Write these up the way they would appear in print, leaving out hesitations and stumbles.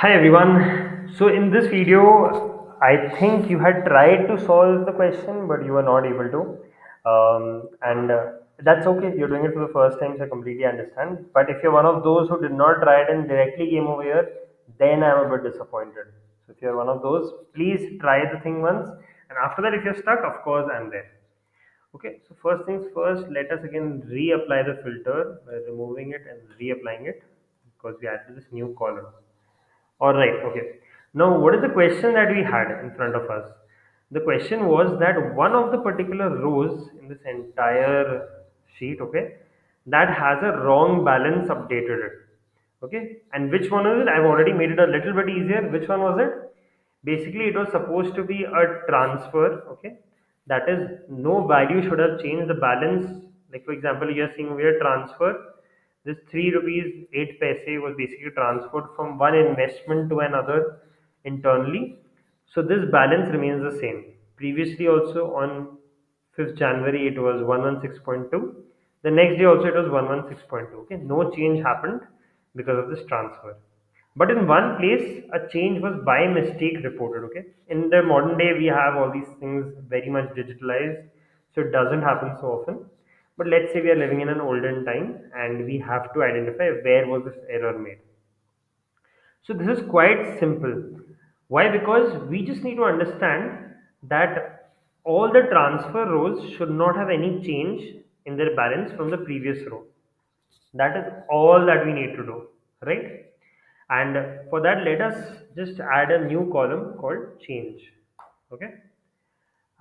Hi everyone. So in this video, I think you had tried to solve the question, but you were not able to. And that's okay. You're doing it for the first time, so I completely understand. But if you're one of those who did not try it and directly came over here, then I'm a bit disappointed. So if you're one of those, please try the thing once. And after that, if you're stuck, of course, I'm there. Okay, so first things first, let us again reapply the filter by removing it and reapplying it because we added this new column. All right, okay. Now, what is the question that we had in front of us? The question was that one of the particular rows in this entire sheet, okay, that has a wrong balance updated it. Okay, and which one is it? I've already made it a little bit easier. Which one was it? Basically, it was supposed to be a transfer, okay, that is, no value should have changed the balance. Like, for example, you're seeing here transfer. This 3 rupees 8 paise was basically transferred from one investment to another internally. So, this balance remains the same. Previously, also on 5th January, it was 116.2. The next day, also, it was 116.2. Okay, no change happened because of this transfer. But in one place, a change was by mistake reported. Okay, in the modern day, we have all these things very much digitalized, so it doesn't happen so often. But let's say we are living in an olden time and we have to identify where was this error made. So this is quite simple. Why? Because we just need to understand that all the transfer rows should not have any change in their balance from the previous row. That is all that we need to do, right? And for that, let us just add a new column called change. Okay.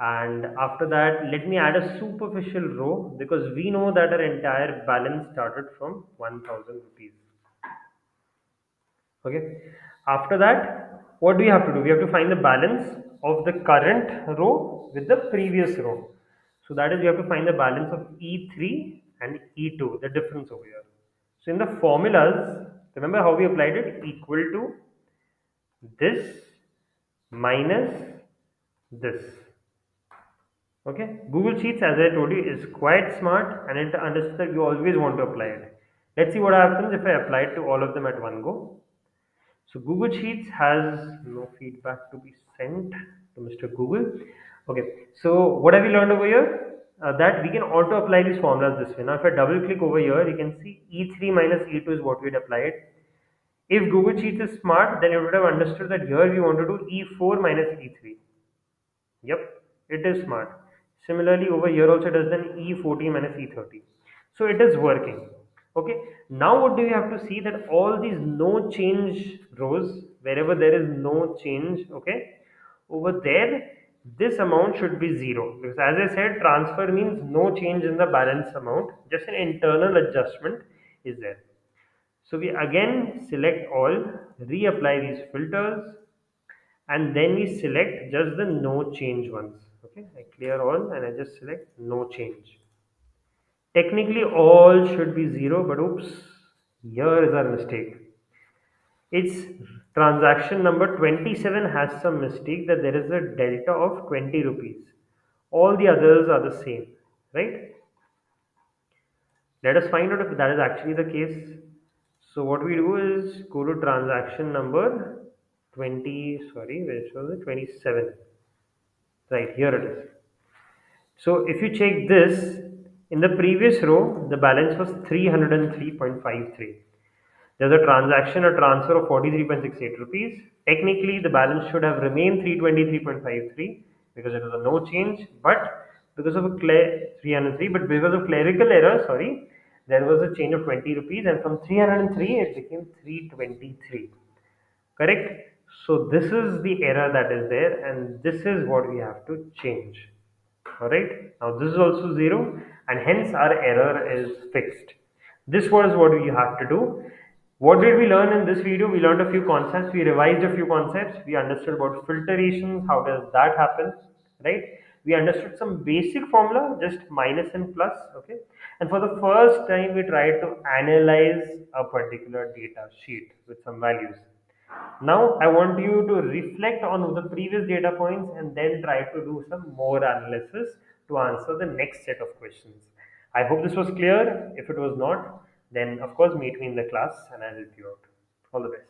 And after that, let me add a superficial row because we know that our entire balance started from 1000 rupees. Okay. After that, what do we have to do? We have to find the balance of the current row with the previous row. So that is, we have to find the balance of E3 and E2, the difference over here. So in the formulas, remember how we applied it? Equal to this minus this. Okay, Google Sheets, as I told you, is quite smart and it understands that you always want to apply it. Let's see what happens if I apply it to all of them at one go. So Google Sheets has no feedback to be sent to Mr. Google. Okay, so what have we learned over here? That we can auto apply these formulas this way. Now, if I double click over here, you can see E3 minus E2 is what we had applied. If Google Sheets is smart, then it would have understood that here we want to do E4 minus E3. Yep, it is smart. Similarly, over here also it has done E14 minus E30. So it is working. Okay, now what do we have to see that all these no change rows, wherever there is no change, okay, over there, this amount should be zero. Because as I said, transfer means no change in the balance amount, just an internal adjustment is there. So we again select all, reapply these filters, and then we select just the no change ones. Okay, I clear all and I just select no change. Technically all should be zero, but oops, here is our mistake. Its transaction number 27 has some mistake that there is a delta of 20 rupees. All the others are the same, right? Let us find out if that is actually the case. So what we do is go to transaction number 20, sorry, where was it? 27. Right, here it is. So if you check this, in the previous row, the balance was 303.53. There's a transaction, a transfer of 43.68 rupees. Technically, the balance should have remained 323.53 because it was a no change, but because of a 303, but because of clerical error, sorry, there was a change of 20 rupees, and from 303 it became 323. Correct? So this is the error that is there, and this is what we have to change. Alright, now this is also 0 and hence our error is fixed. This was what we have to do. What did we learn in this video? We learned a few concepts, we revised a few concepts, we understood about filtrations, how does that happen, right? We understood some basic formula, just minus and plus, okay? And for the first time, we tried to analyze a particular data sheet with some values. Now I want you to reflect on the previous data points and then try to do some more analysis to answer the next set of questions. I hope this was clear. If it was not, then of course meet me in the class and I'll help you out. All the best.